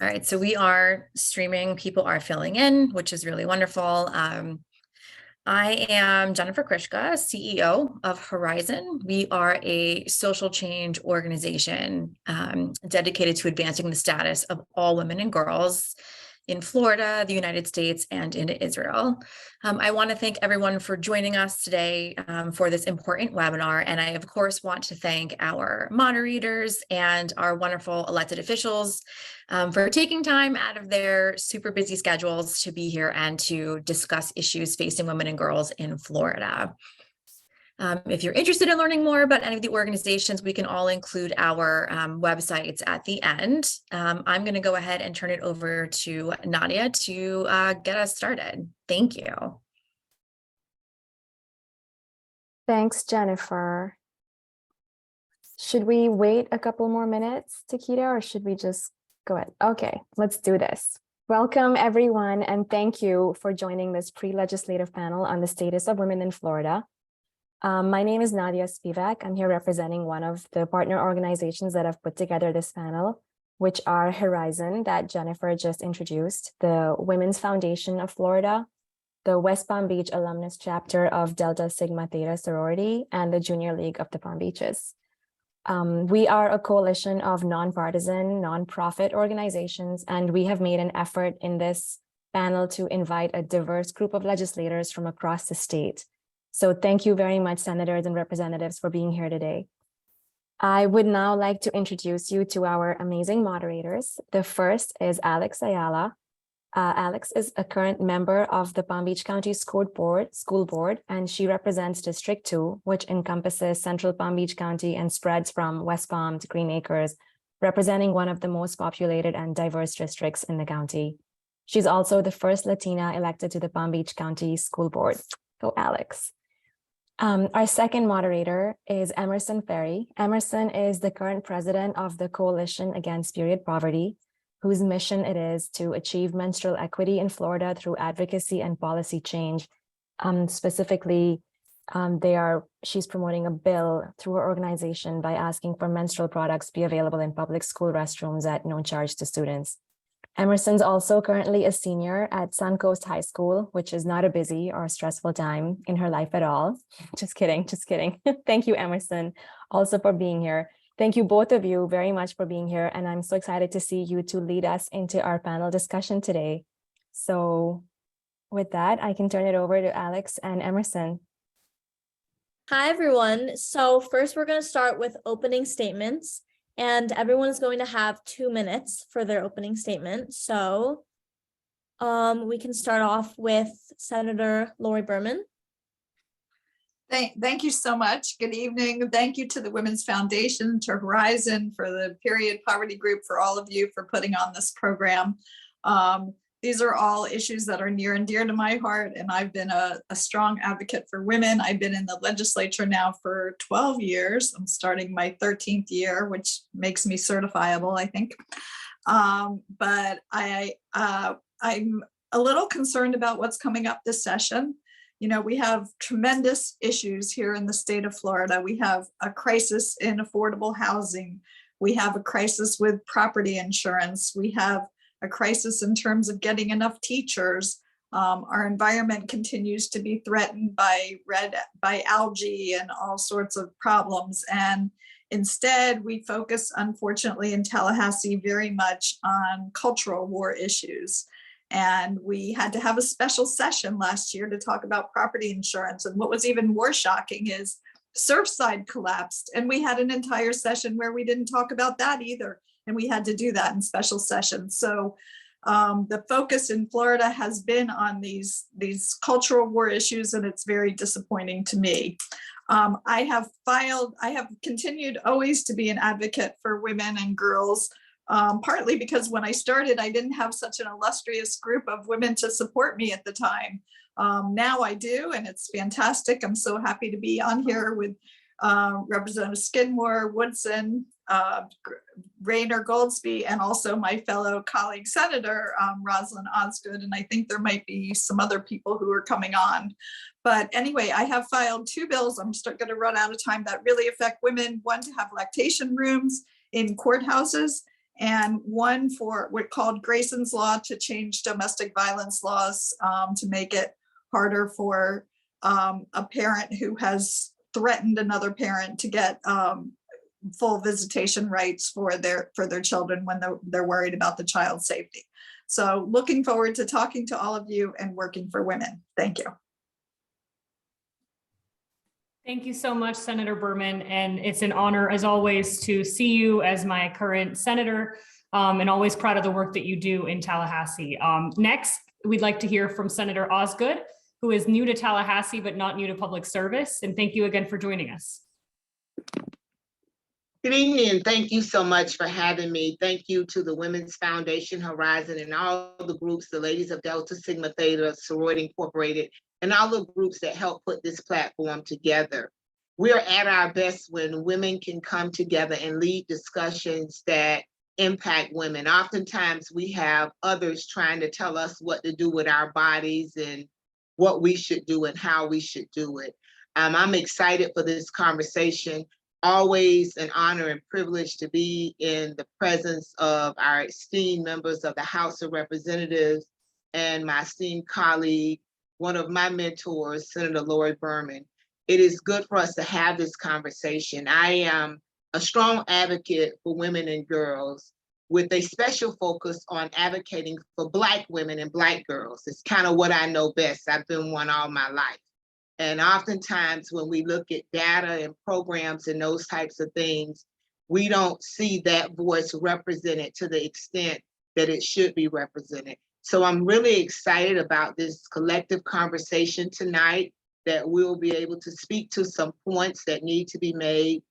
All right, so we are streaming. People are filling in, which is really wonderful. I am Jennifer Krishka, CEO of Horizon. We are a social change organization dedicated to advancing the status of all women and girls in Florida, the United States, and in Israel. I want to thank everyone for joining us today for this important webinar. And I, of course, want to thank our moderators and our wonderful elected officials for taking time out of their super busy schedules to be here and to discuss issues facing women and girls in Florida. If you're interested in learning more about any of the organizations, we can all include our websites at the end. I'm going to go ahead and turn it over to Nadia to get us started. Thank you. Thanks, Jennifer. Should we wait a couple more minutes, Takeda, or should we just go ahead? Okay, let's do this. Welcome, everyone, and thank you for joining this pre-legislative panel on the status of women in Florida. My name is Nadia Spivak. I'm here representing one of the partner organizations that have put together this panel, which are Horizon, that Jennifer just introduced, the Women's Foundation of Florida, the West Palm Beach Alumnus Chapter of Delta Sigma Theta Sorority, and the Junior League of the Palm Beaches. We are a coalition of nonpartisan, nonprofit organizations, and we have made an effort in this panel to invite a diverse group of legislators from across the state. So thank you very much, senators and representatives, for being here today. I would now like to introduce you to our amazing moderators. The first is Alex Ayala. Alex is a current member of the Palm Beach County School Board, and she represents District 2, which encompasses Central Palm Beach County and spreads from West Palm to Green Acres, representing one of the most populated and diverse districts in the county. She's also the first Latina elected to the Palm Beach County School Board. So Alex. Our second moderator is Emerson Ferry. Emerson is the current president of the Coalition Against Period Poverty, whose mission it is to achieve menstrual equity in Florida through advocacy and policy change. Specifically, she's promoting a bill through her organization by asking for menstrual products be available in public school restrooms at no charge to students. Emerson's also currently a senior at Suncoast High School, which is not a busy or stressful time in her life at all. Just kidding, just kidding. Thank you, Emerson, also for being here. Thank you, both of you, very much for being here. And I'm so excited to see you to lead us into our panel discussion today. So with that, I can turn it over to Alex and Emerson. Hi, everyone. So first, we're going to start with opening statements. And everyone is going to have 2 minutes for their opening statement. So we can start off with Senator Lori Berman. Thank you so much. Good evening. Thank you to the Women's Foundation, to Horizon, for the Period Poverty Group, for all of you for putting on this program. These are all issues that are near and dear to my heart, and I've been a strong advocate for women. I've been in the legislature now for 12 years. I'm starting my 13th year, which makes me certifiable, I think. But I'm a little concerned about what's coming up this session. You know, we have tremendous issues here in the state of Florida. We have a crisis in affordable housing. We have a crisis with property insurance. We have a crisis in terms of getting enough teachers. Our environment continues to be threatened by algae and all sorts of problems. And instead, we focus, unfortunately, in Tallahassee very much on cultural war issues. And we had to have a special session last year to talk about property insurance. And what was even more shocking is Surfside collapsed. And we had an entire session where we didn't talk about that either. And we had to do that in special sessions. So the focus in Florida has been on these cultural war issues, and it's very disappointing to me. I have continued always to be an advocate for women and girls, partly because when I started, I didn't have such an illustrious group of women to support me at the time. Now I do, and it's fantastic. I'm so happy to be on here with Representative Skidmore, Woodson, Rainer Goldsby, and also my fellow colleague Senator Rosalind Osgood. And I think there might be some other people who are coming on. But anyway, I have filed 2 bills. I'm going to run out of time that really affect women. One, to have lactation rooms in courthouses, and one for what called Grayson's Law to change domestic violence laws to make it harder for a parent who has threatened another parent to get full visitation rights for their children when they're worried about the child's safety. So looking forward to talking to all of you and working for women. Thank you. Thank you so much, Senator Berman. And it's an honor, as always, to see you as my current senator, and always proud of the work that you do in Tallahassee. Next, we'd like to hear from Senator Osgood, who is new to Tallahassee, but not new to public service. And thank you again for joining us. Good evening, and thank you so much for having me. Thank you to the Women's Foundation, Horizon, and all the groups, the Ladies of Delta Sigma Theta, Sorority Incorporated, and all the groups that help put this platform together. We're at our best when women can come together and lead discussions that impact women. Oftentimes we have others trying to tell us what to do with our bodies and what we should do and how we should do it. I'm excited for this conversation. Always an honor and privilege to be in the presence of our esteemed members of the House of Representatives and my esteemed colleague, one of my mentors, Senator Lloyd Berman. It is good for us to have this conversation. I am a strong advocate for women and girls with a special focus on advocating for Black women and Black girls. It's kind of what I know best. I've been one all my life. And oftentimes when we look at data and programs and those types of things, we don't see that voice represented to the extent that it should be represented. So I'm really excited about this collective conversation tonight, that we'll be able to speak to some points that need to be made,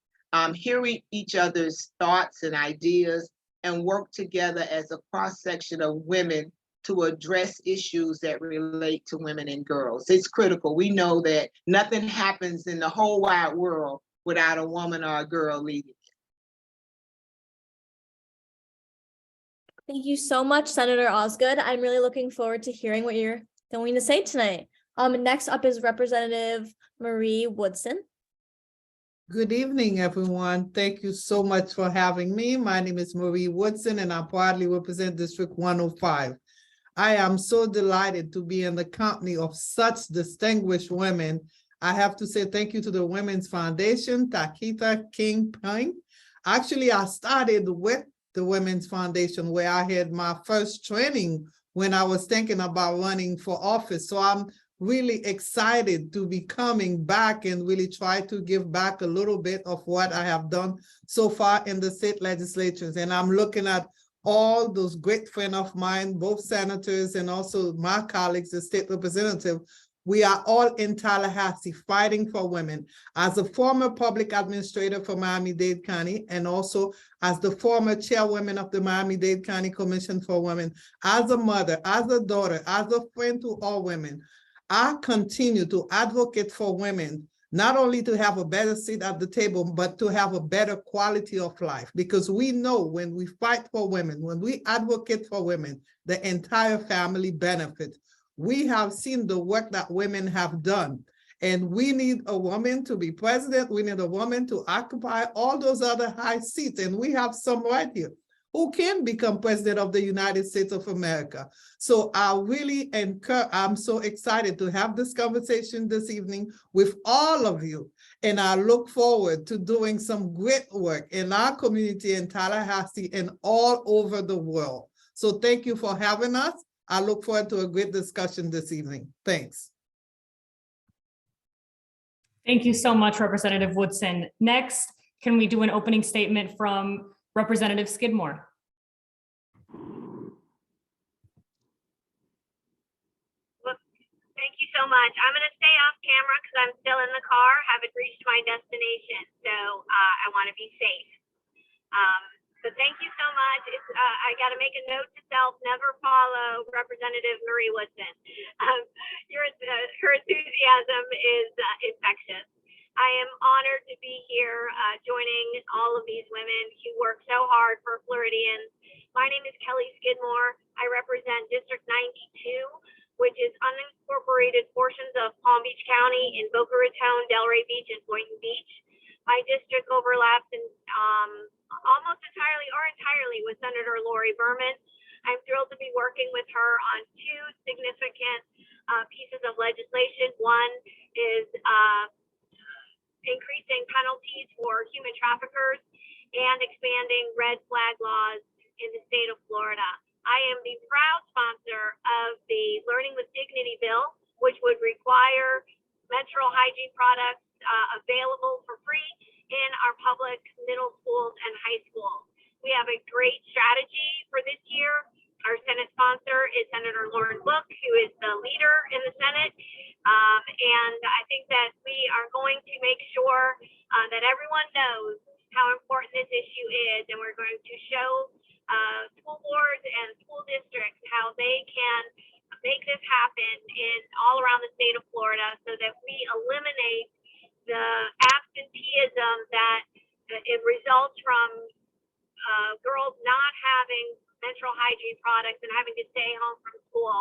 hear each other's thoughts and ideas, and work together as a cross-section of women to address issues that relate to women and girls. It's critical. We know that nothing happens in the whole wide world without a woman or a girl leading. Thank you so much, Senator Osgood. I'm really looking forward to hearing what you're going to say tonight. Next up is Representative Marie Woodson. Good evening, everyone. Thank you so much for having me. My name is Marie Woodson, and I proudly represent District 105. I am so delighted to be in the company of such distinguished women. I have to say thank you to the Women's Foundation, Takita King Pine. Actually, I started with the Women's Foundation where I had my first training when I was thinking about running for office. So I'm really excited to be coming back and really try to give back a little bit of what I have done so far in the state legislatures. And I'm looking at all those great friends of mine, both senators and also my colleagues, the state representative. We are all in Tallahassee fighting for women. As a former public administrator for Miami-Dade County, and also as the former chairwoman of the Miami-Dade County Commission for Women, as a mother, as a daughter, as a friend to all women, I continue to advocate for women, not only to have a better seat at the table, but to have a better quality of life. Because we know when we fight for women, when we advocate for women, the entire family benefits. We have seen the work that women have done. And we need a woman to be president. We need a woman to occupy all those other high seats. And we have some right here who can become president of the United States of America. So I really I'm so excited to have this conversation this evening with all of you. And I look forward to doing some great work in our community in Tallahassee and all over the world. So thank you for having us. I look forward to a great discussion this evening. Thanks. Thank you so much, Representative Woodson. Next, can we do an opening statement from Representative Skidmore? Well, thank you so much. I'm going to stay off camera because I'm still in the car, haven't reached my destination, so I want to be safe. So thank you so much. I got to make a note to self: never follow Representative Marie Woodson. Her enthusiasm is infectious. I am honored to be here joining all of these women who work so hard for Floridians. My name is Kelly Skidmore. I represent District 92, which is unincorporated portions of Palm Beach County in Boca Raton, Delray Beach, and Boynton Beach. My district overlaps in almost entirely or entirely with Senator Lori Berman. I'm thrilled to be working with her on two significant pieces of legislation. One is increasing penalties for human traffickers and expanding red flag laws in the state of Florida. I am the proud sponsor of the Learning with Dignity bill, which would require menstrual hygiene products available for free in our public middle schools and high schools. We have a great strategy for this year. Our Senate sponsor is Senator Lauren Book, who is the leader in the Senate. And I think that we are going to make sure that everyone knows how important this issue is. And we're going to show school boards and school districts how they can make this happen in all around the state of Florida so that we eliminate the absenteeism that it results from girls not having menstrual hygiene products and having to stay home from school.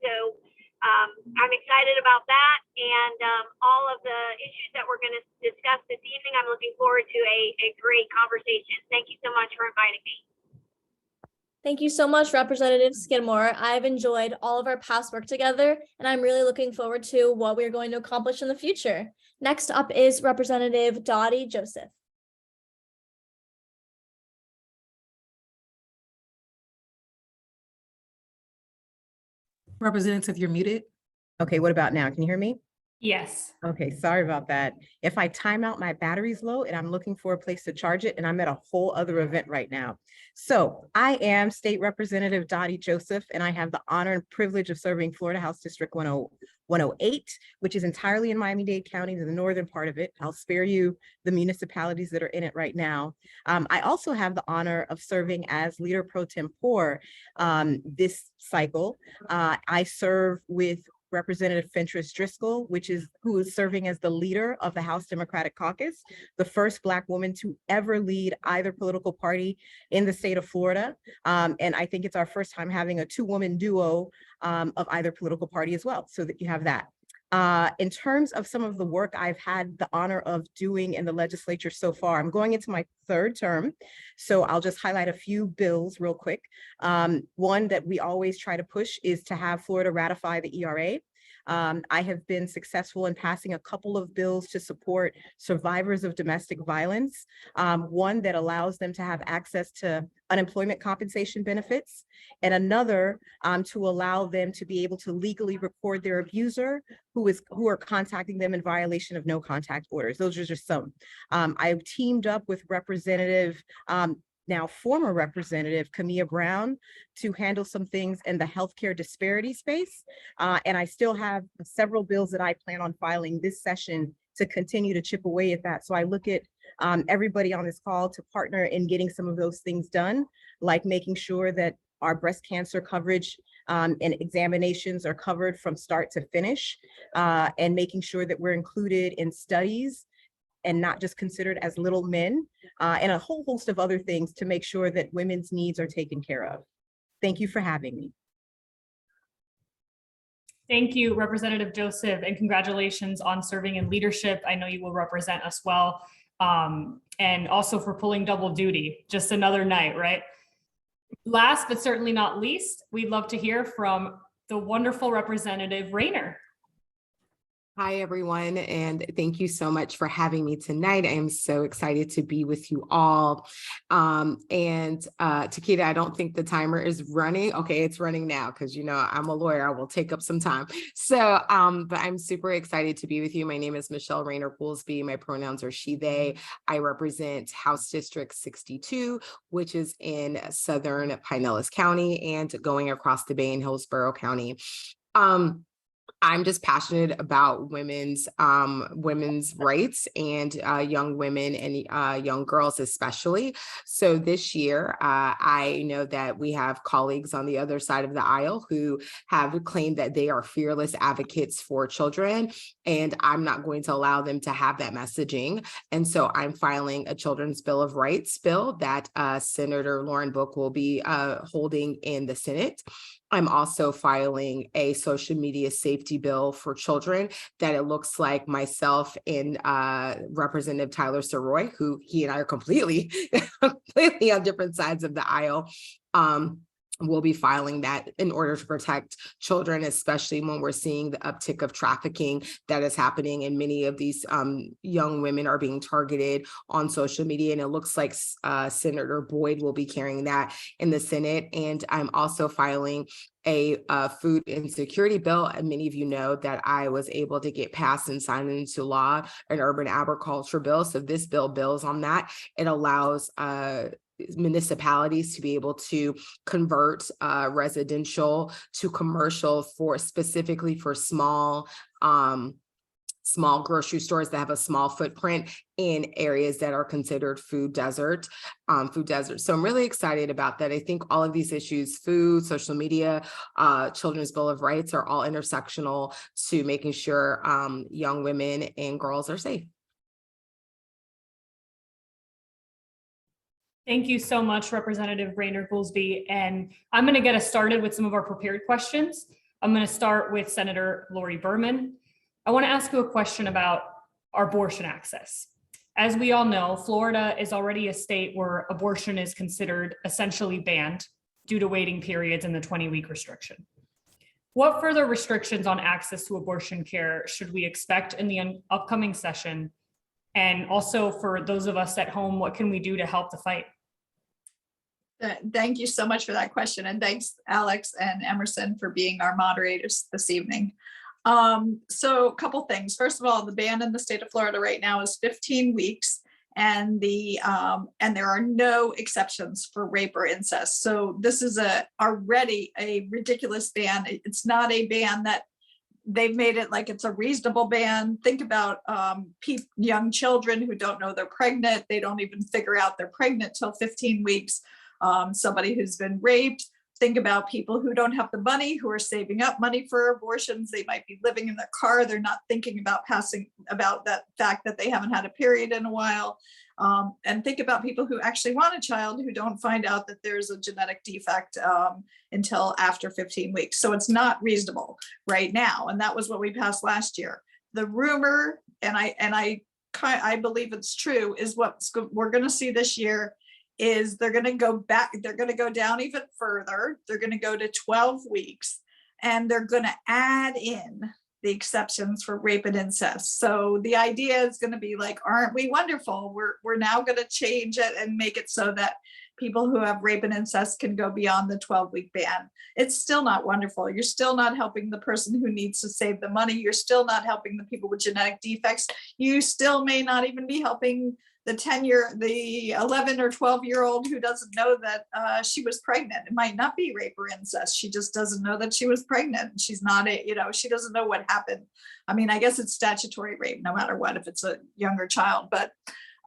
So I'm excited about that, and all of the issues that we're going to discuss this evening. I'm looking forward to a great conversation. Thank you so much for inviting me. Thank you so much, Representative Skidmore. I've enjoyed all of our past work together, and I'm really looking forward to what we're going to accomplish in the future. Next up is Representative Dottie Joseph. Representative, you're muted. Okay, what about now? Can you hear me? Yes. Okay, sorry about that. If I time out, my battery's low and I'm looking for a place to charge it, and I'm at a whole other event right now. So I am State Representative Dottie Joseph, and I have the honor and privilege of serving Florida House District 108, which is entirely in Miami-Dade County, the northern part of it. I'll spare you the municipalities that are in it right now. I also have the honor of serving as Leader Pro Tempore this cycle. I serve with Representative Fentress Driscoll, who is serving as the leader of the House Democratic Caucus, the first Black woman to ever lead either political party in the state of Florida. And I think it's our first time having a two-woman duo of either political party as well, so that you have that. In terms of some of the work I've had the honor of doing in the legislature so far, I'm going into my third term, so I'll just highlight a few bills real quick. One that we always try to push is to have Florida ratify the ERA. I have been successful in passing a couple of bills to support survivors of domestic violence. One that allows them to have access to unemployment compensation benefits, and another to allow them to be able to legally record their abuser who are contacting them in violation of no contact orders. Those are just some. I've teamed up with Representative now former Representative Camilla Brown to handle some things in the healthcare disparity space. And I still have several bills that I plan on filing this session to continue to chip away at that. So I look at everybody on this call to partner in getting some of those things done, like making sure that our breast cancer coverage and examinations are covered from start to finish, and making sure that we're included in studies and not just considered as little men, and a whole host of other things to make sure that women's needs are taken care of. Thank you for having me. Thank you, Representative Joseph, and congratulations on serving in leadership. I know you will represent us well, and also for pulling double duty, just another night, right? Last but certainly not least, we'd love to hear from the wonderful Representative Rayner. Hi, everyone, and thank you so much for having me tonight. I am so excited to be with you all. Takeda, I don't think the timer is running. Okay, it's running now because, you know, I'm a lawyer. I will take up some time. So, but I'm super excited to be with you. My name is Michelle Rayner Poolsby. My pronouns are she, they. I represent House District 62, which is in Southern Pinellas County and going across the Bay in Hillsborough County. I'm just passionate about women's rights and young women and young girls especially. So this year, I know that we have colleagues on the other side of the aisle who have claimed that they are fearless advocates for children, and I'm not going to allow them to have that messaging. And so I'm filing a Children's Bill of Rights bill that Senator Lauren Book will be holding in the Senate. I'm also filing a social media safety bill for children that it looks like myself and Representative Tyler Soroy, who he and I are completely on different sides of the aisle. We'll be filing that in order to protect children, especially when we're seeing the uptick of trafficking that is happening, and many of these young women are being targeted on social media. And it looks like Senator Boyd will be carrying that in the Senate. And I'm also filing a food insecurity bill. And many of you know that I was able to get passed and signed into law an urban agriculture bill. So this bill builds on that. It allows municipalities to be able to convert residential to commercial for specifically for small grocery stores that have a small footprint in areas that are considered food desert. So I'm really excited about that. I think all of these issues, food, social media, Children's Bill of Rights, are all intersectional to making sure young women and girls are safe. Thank you so much, Representative Rayner-Goolsbee. And I'm going to get us started with some of our prepared questions. I'm going to start with Senator Lori Berman. I want to ask you a question about abortion access. As we all know, Florida is already a state where abortion is considered essentially banned due to waiting periods and the 20-week restriction. What further restrictions on access to abortion care should we expect in the upcoming session? And also for those of us at home, what can we do to help the fight? Thank you so much for that question. And thanks, Alex and Emerson, for being our moderators this evening. So a couple things. First of all, the ban in the state of Florida right now is 15 weeks. And there are no exceptions for rape or incest. So this is already a ridiculous ban. It's not a ban that they've made it like it's a reasonable ban. Think about young children who don't know they're pregnant. They don't even figure out they're pregnant till 15 weeks. Somebody who's been raped. Think about people who don't have the money, who are saving up money for abortions. They might be living in their car. They're not thinking about about that fact that they haven't had a period in a while. And think about people who actually want a child who don't find out that there's a genetic defect until after 15 weeks. So it's not reasonable right now. And that was what we passed last year. The rumor, and I believe it's true, is what we're going to see this year is they're going to go back. They're going to go down even further. They're going to go to 12 weeks, and they're going to add in the exceptions for rape and incest. So the idea is going to be like, aren't we wonderful? We're now going to change it and make it so that people who have rape and incest can go beyond the 12-week ban. It's still not wonderful. You're still not helping the person who needs to save the money. You're still not helping the people with genetic defects. You still may not even be helping the 11 or 12-year-old who doesn't know that she was pregnant. It might not be rape or incest. She just doesn't know that she was pregnant. She's not she doesn't know what happened. I mean, I guess it's statutory rape no matter what, if it's a younger child, but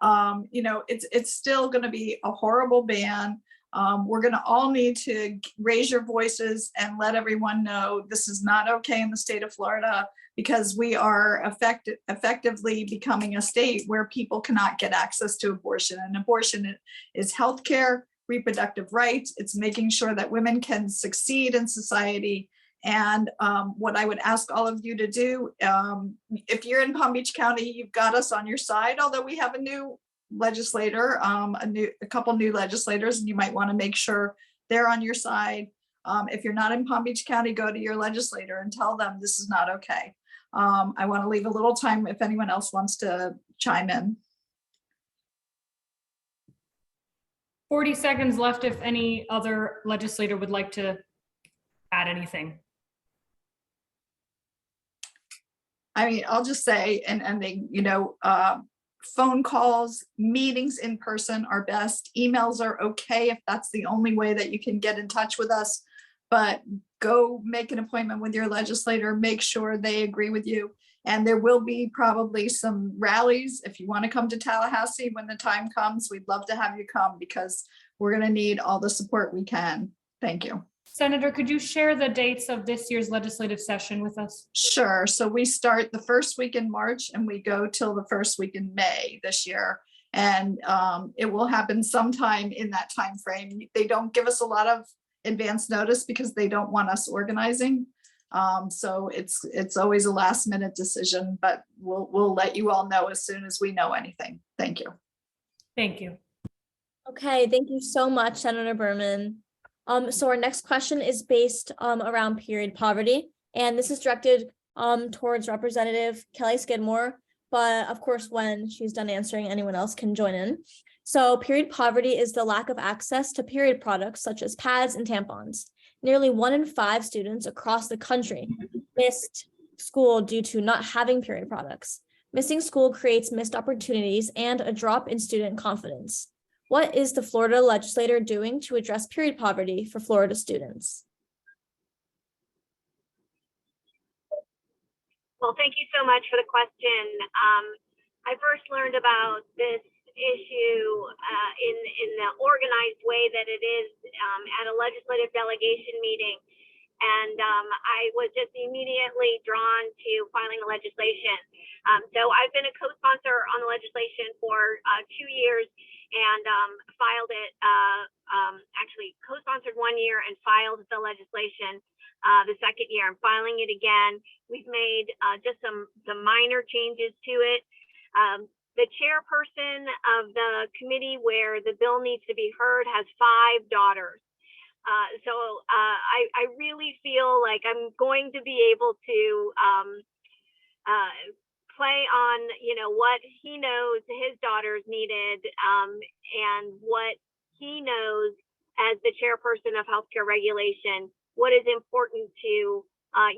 it's still going to be a horrible ban. We're going to all need to raise your voices and let everyone know this is not okay in the state of Florida, because we are effectively becoming a state where people cannot get access to abortion. And abortion is healthcare, reproductive rights. It's making sure that women can succeed in society. And what I would ask all of you to do, if you're in Palm Beach County, you've got us on your side, although we have a new legislator, a couple new legislators, and you might want to make sure they're on your side. If you're not in Palm Beach County, go to your legislator and tell them this is not okay. I want to leave a little time if anyone else wants to chime in. 40 seconds left if any other legislator would like to add anything. I mean, I'll just say, and ending, phone calls, meetings in person are best. Emails are okay if that's the only way that you can get in touch with us, but go make an appointment with your legislator, make sure they agree with you. And there will be probably some rallies. If you want to come to Tallahassee when the time comes, we'd love to have you come, because we're going to need all the support we can. Thank you. Senator, could you share the dates of this year's legislative session with us? Sure. So we start the first week in March and we go till the first week in May this year. And it will happen sometime in that time frame. They don't give us a lot of advance notice because they don't want us organizing. So it's always a last minute decision, but we'll let you all know as soon as we know anything. Thank you. Thank you. Okay, thank you so much, Senator Berman. So our next question is based around period poverty, and this is directed towards Representative Kelly Skidmore, but of course, when she's done answering, anyone else can join in. So period poverty is the lack of access to period products such as pads and tampons. Nearly 1 in 5 students across the country missed school due to not having period products. Missing school creates missed opportunities and a drop in student confidence. What is the Florida legislature doing to address period poverty for Florida students? Well, thank you so much for the question. I first learned about this issue in the organized way that it is at a legislative delegation meeting. And I was just immediately drawn to filing a legislation. So I've been a co-sponsor on the legislation for 2 years and filed it, actually co-sponsored 1 year and filed the legislation the second year. I'm filing it again. We've made just some minor changes to it. The chairperson of the committee where the bill needs to be heard has 5 daughters. So I really feel like I'm going to be able to play on, what he knows his daughters needed and what he knows as the chairperson of healthcare regulation, what is important to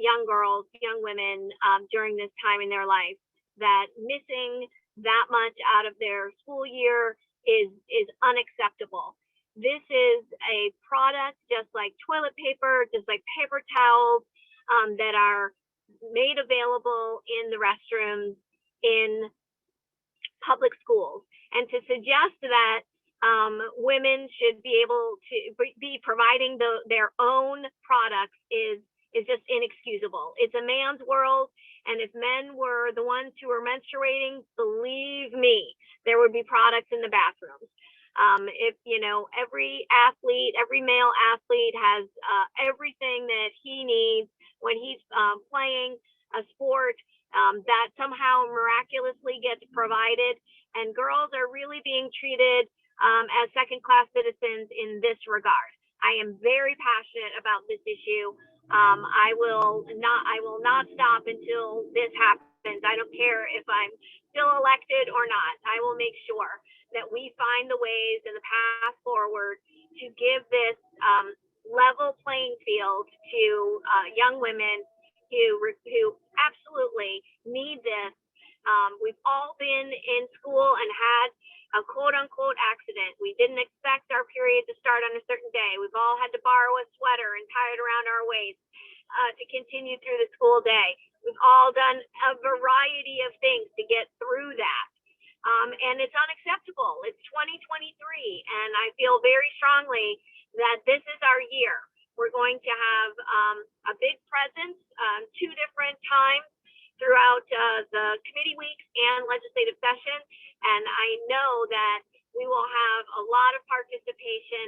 young girls, young women during this time in their life, that missing that much out of their school year is unacceptable. This is a product just like toilet paper, just like paper towels that are made available in the restrooms in public schools. And to suggest that women should be able to be providing their own products is just inexcusable. It's a man's world. And if men were the ones who were menstruating, believe me, there would be products in the bathrooms. If, every athlete, every male athlete has everything that he needs when he's playing a sport, that somehow miraculously gets provided. And girls are really being treated as second-class citizens in this regard. I am very passionate about this issue. I will not stop until this happens. I don't care if I'm still elected or not. I will make sure that we find the ways and the path forward to give this level playing field to young women who absolutely need this. We've all been in school and had a quote unquote accident. We didn't expect our period to start on a certain day. We've all had to borrow a sweater and tie it around our waist to continue through the school day. We've all done a variety of things to get through that. And it's unacceptable. It's 2023, and I feel very strongly that this is our year. We're going to have a big presence 2 different times throughout the committee weeks and legislative session. And I know that we will have a lot of participation.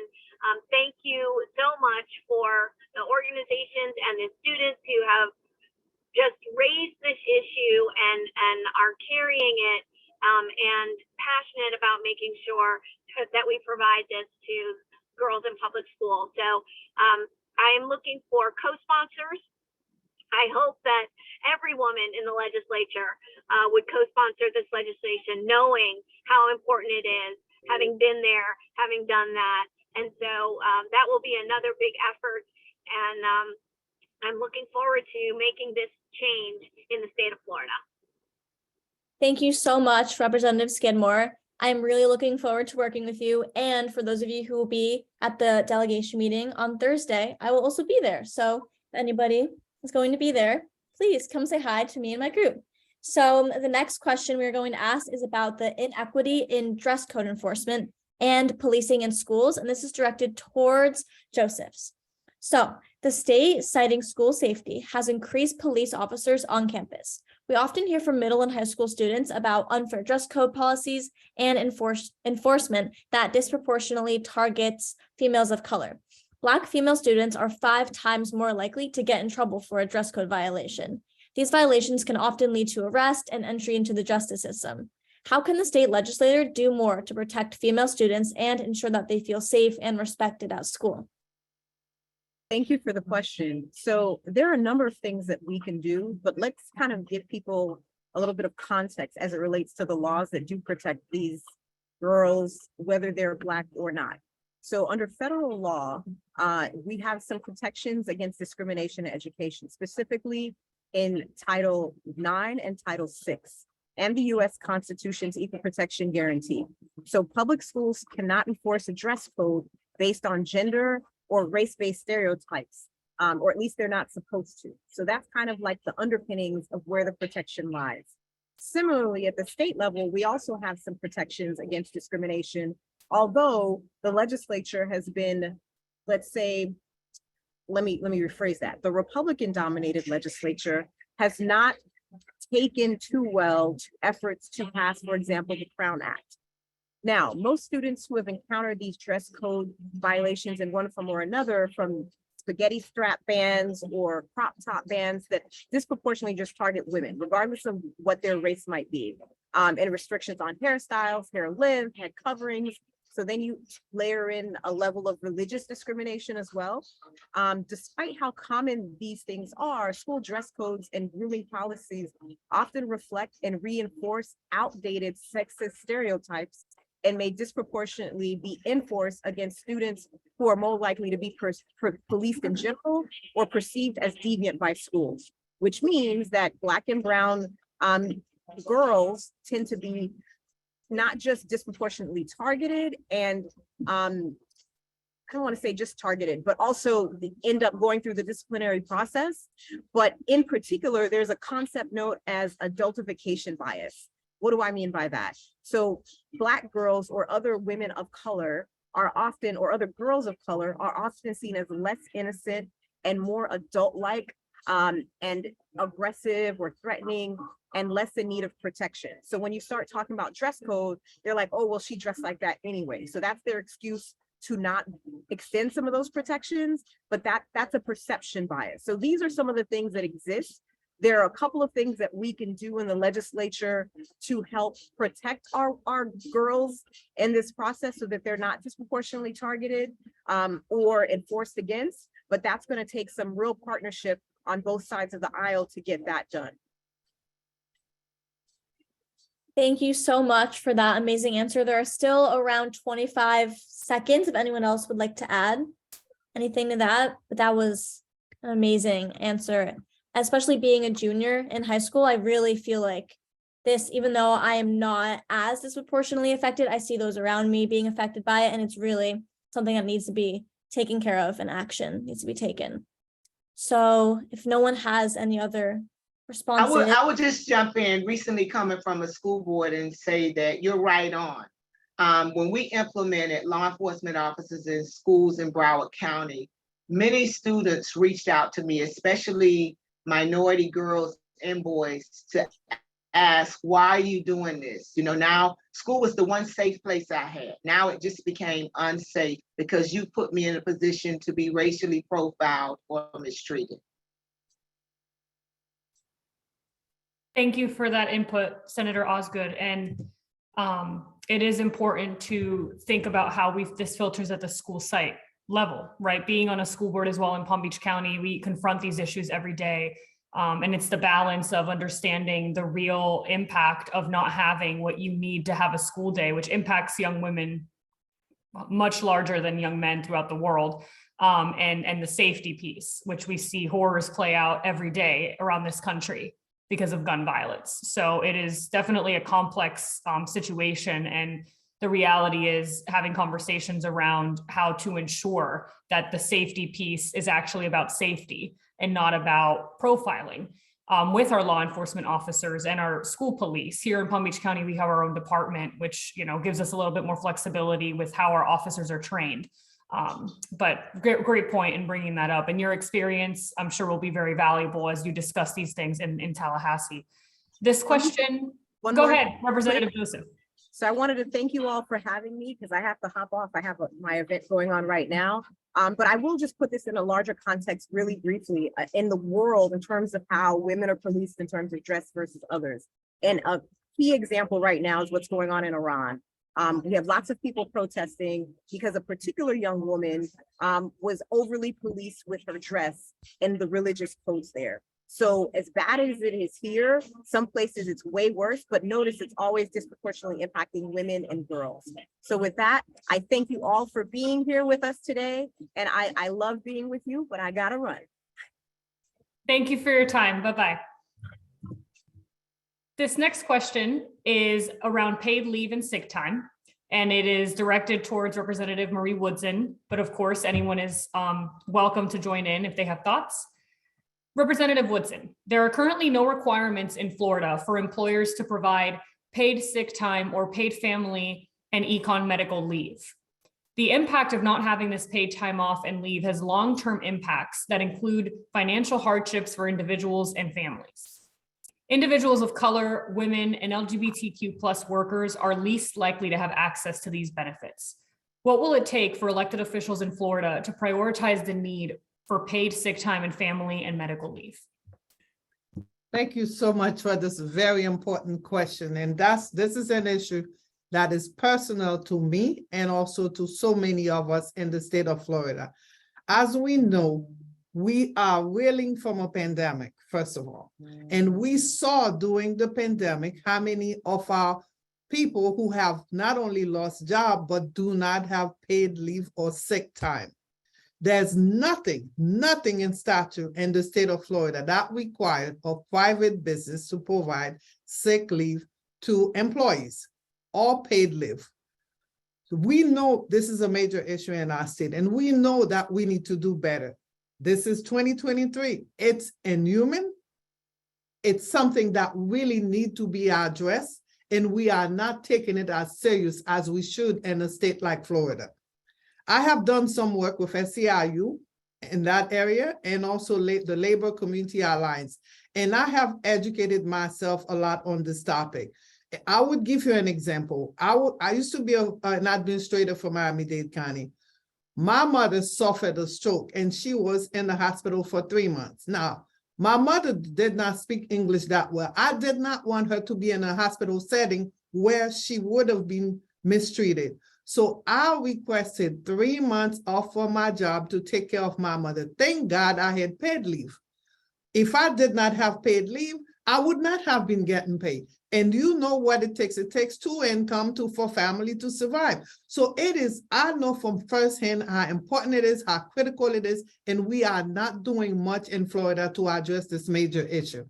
Thank you so much for the organizations and the students who have just raised this issue and are carrying it and passionate about making sure that we provide this to girls in public school. So I am looking for co-sponsors. I hope that every woman in the legislature would co-sponsor this legislation, knowing how important it is, having been there, having done that. And so that will be another big effort. And I'm looking forward to making this change in the state of Florida. Thank you so much, Representative Skidmore. I'm really looking forward to working with you. And for those of you who will be at the delegation meeting on Thursday, I will also be there. So if anybody is going to be there, please come say hi to me and my group. So the next question we're going to ask is about the inequity in dress code enforcement and policing in schools. And this is directed towards Joseph's. So the state, citing school safety, has increased police officers on campus. We often hear from middle and high school students about unfair dress code policies and enforcement that disproportionately targets females of color. Black female students are 5 times more likely to get in trouble for a dress code violation. These violations can often lead to arrest and entry into the justice system. How can the state legislator do more to protect female students and ensure that they feel safe and respected at school? Thank you for the question. So there are a number of things that we can do, but let's kind of give people a little bit of context as it relates to the laws that do protect these girls, whether they're Black or not. So under federal law, we have some protections against discrimination in education, specifically in Title IX and Title VI, and the U.S. Constitution's Equal Protection Guarantee. So public schools cannot enforce a dress code based on gender or race-based stereotypes, or at least they're not supposed to. So that's kind of like the underpinnings of where the protection lies. Similarly, at the state level, we also have some protections against discrimination, although the legislature has been, let's say, let me rephrase that. The Republican-dominated legislature has not taken too well to efforts to pass, for example, the Crown Act. Now, most students who have encountered these dress code violations in one form or another, from spaghetti strap bans or crop top bans that disproportionately just target women, regardless of what their race might be, and restrictions on hairstyles, hair length, head coverings. So then you layer in a level of religious discrimination as well. Despite how common these things are, school dress codes and grooming policies often reflect and reinforce outdated sexist stereotypes and may disproportionately be enforced against students who are more likely to be policed in general or perceived as deviant by schools, which means that Black and brown girls tend to be not just disproportionately targeted and I don't want to say just targeted, but also end up going through the disciplinary process. But in particular, there's a concept known as adultification bias. What do I mean by that? So Black girls or other women of color are often, or other girls of color are often seen as less innocent and more adult-like and aggressive or threatening and less in need of protection. So when you start talking about dress code, they're like, oh, well, she dressed like that anyway. So that's their excuse to not extend some of those protections, but that's a perception bias. So these are some of the things that exist. There are a couple of things that we can do in the legislature to help protect our girls in this process so that they're not disproportionately targeted or enforced against, but that's going to take some real partnership on both sides of the aisle to get that done. Thank you so much for that amazing answer. There are still around 25 seconds if anyone else would like to add anything to that, but that was an amazing answer. Especially being a junior in high school, I really feel like this, even though I am not as disproportionately affected, I see those around me being affected by it, and it's really something that needs to be taken care of and action needs to be taken. So if no one has any other responses. I would just jump in, recently coming from a school board, and say that you're right on. When we implemented law enforcement officers in schools in Broward County, many students reached out to me, especially minority girls and boys, to ask, why are you doing this? You know, now school was the one safe place I had. Now it just became unsafe because you put me in a position to be racially profiled or mistreated. Thank you for that input, Senator Osgood. And it is important to think about how this filters at the school site level, right? Being on a school board as well in Palm Beach County, we confront these issues every day. And it's the balance of understanding the real impact of not having what you need to have a school day, which impacts young women much larger than young men throughout the world. And the safety piece, which we see horrors play out every day around this country because of gun violence. So it is definitely a complex situation. And the reality is having conversations around how to ensure that the safety piece is actually about safety and not about profiling with our law enforcement officers and our school police. Here in Palm Beach County, we have our own department, which gives us a little bit more flexibility with how our officers are trained. But great point in bringing that up. And your experience, I'm sure, will be very valuable as you discuss these things in Tallahassee. This question, go ahead, Representative Joseph. So I wanted to thank you all for having me because I have to hop off. I have my event going on right now. But I will just put this in a larger context really briefly in the world in terms of how women are policed in terms of dress versus others. And a key example right now is what's going on in Iran. We have lots of people protesting because a particular young woman was overly policed with her dress and the religious codes there. So as bad as it is here, some places it's way worse, but notice it's always disproportionately impacting women and girls. So with that, I thank you all for being here with us today. And I love being with you, but I gotta run. Thank you for your time. Bye-bye. This next question is around paid leave and sick time, and it is directed towards Representative Marie Woodson, but of course, anyone is welcome to join in if they have thoughts. Representative Woodson, there are currently no requirements in Florida for employers to provide paid sick time or paid family and econ medical leave. The impact of not having this paid time off and leave has long-term impacts that include financial hardships for individuals and families. Individuals of color, women, and LGBTQ+ workers are least likely to have access to these benefits. What will it take for elected officials in Florida to prioritize the need for paid sick time and family and medical leave? Thank you so much for this very important question. And this is an issue that is personal to me and also to so many of us in the state of Florida. As we know, we are reeling from a pandemic, first of all. And we saw during the pandemic how many of our people who have not only lost job, but do not have paid leave or sick time. There's nothing in statute in the state of Florida that required a private business to provide sick leave to employees or paid leave. We know this is a major issue in our state, and we know that we need to do better. This is 2023. It's inhuman. It's something that really need to be addressed, and we are not taking it as serious as we should in a state like Florida. I have done some work with SEIU in that area and also the Labor Community Alliance, and I have educated myself a lot on this topic. I would give you an example. I used to be an administrator for Miami-Dade County. My mother suffered a stroke and she was in the hospital for 3 months. Now, my mother did not speak English that well. I did not want her to be in a hospital setting where she would have been mistreated. So I requested 3 months off from my job to take care of my mother. Thank God I had paid leave. If I did not have paid leave, I would not have been getting paid. And you know what it takes. It takes two income for family to survive. So it is, I know from firsthand how important it is, how critical it is, and we are not doing much in Florida to address this major issue.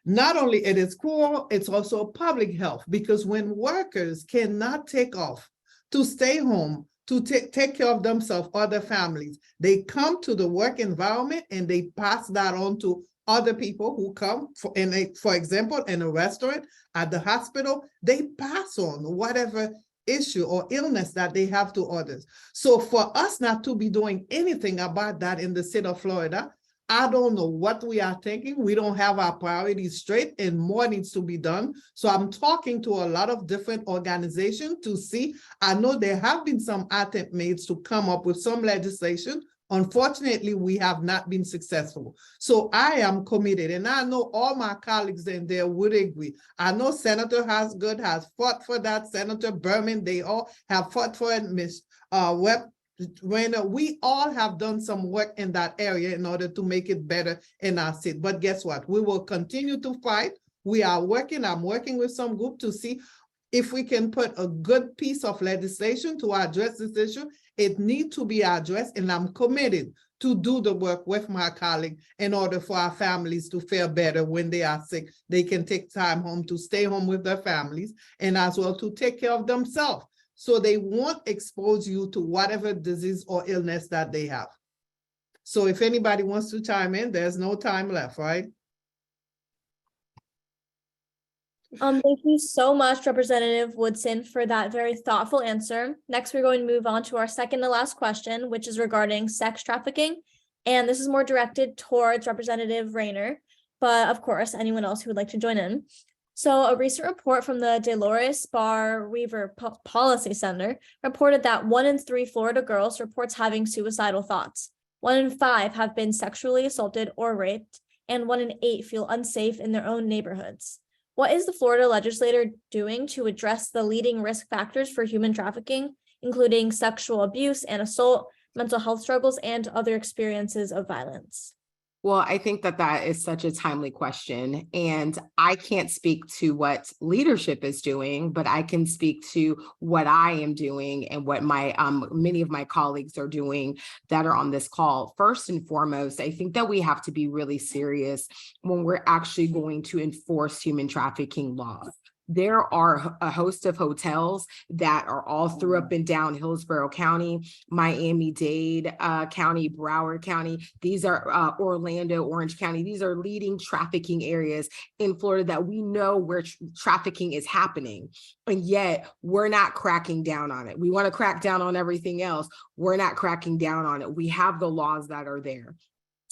Not only it is cruel, it's also public health, because when workers cannot take off to stay home, to take care of themselves or their families, they come to the work environment and they pass that on to other people who come, for example, in a restaurant, at the hospital, they pass on whatever issue or illness that they have to others. So for us not to be doing anything about that in the state of Florida, I don't know what we are thinking. We don't have our priorities straight and more needs to be done. So I'm talking to a lot of different organizations to see. I know there have been some attempts made to come up with some legislation. Unfortunately, we have not been successful. So I am committed, and I know all my colleagues in there would agree. I know Senator Hasgood has fought for that, Senator Berman, they all have fought for it, Ms. Webb. We all have done some work in that area in order to make it better in our state. But guess what? We will continue to fight. We are working. I'm working with some group to see if we can put a good piece of legislation to address this issue. It needs to be addressed, and I'm committed to do the work with my colleague in order for our families to fare better when they are sick. They can take time home to stay home with their families and as well to take care of themselves, so they won't expose you to whatever disease or illness that they have. So if anybody wants to chime in, there's no time left, right? Thank you so much, Representative Woodson, for that very thoughtful answer. Next, we're going to move on to our second to last question, which is regarding sex trafficking. And this is more directed towards Representative Rayner, but of course, anyone else who would like to join in. So a recent report from the Dolores Barr Weaver Policy Center reported that 1 in 3 Florida girls reports having suicidal thoughts. 1 in 5 have been sexually assaulted or raped, and 1 in 8 feel unsafe in their own neighborhoods. What is the Florida legislature doing to address the leading risk factors for human trafficking, including sexual abuse and assault, mental health struggles, and other experiences of violence? Well, I think that that is such a timely question, and I can't speak to what leadership is doing, but I can speak to what I am doing and what my many of my colleagues are doing that are on this call. First and foremost, I think that we have to be really serious when we're actually going to enforce human trafficking laws. There are a host of hotels that are all through up and down Hillsborough County, Miami-Dade County, Broward County. These are Orlando, Orange County. These are leading trafficking areas in Florida that we know where trafficking is happening. And yet we're not cracking down on it. We want to crack down on everything else. We're not cracking down on it. We have the laws that are there.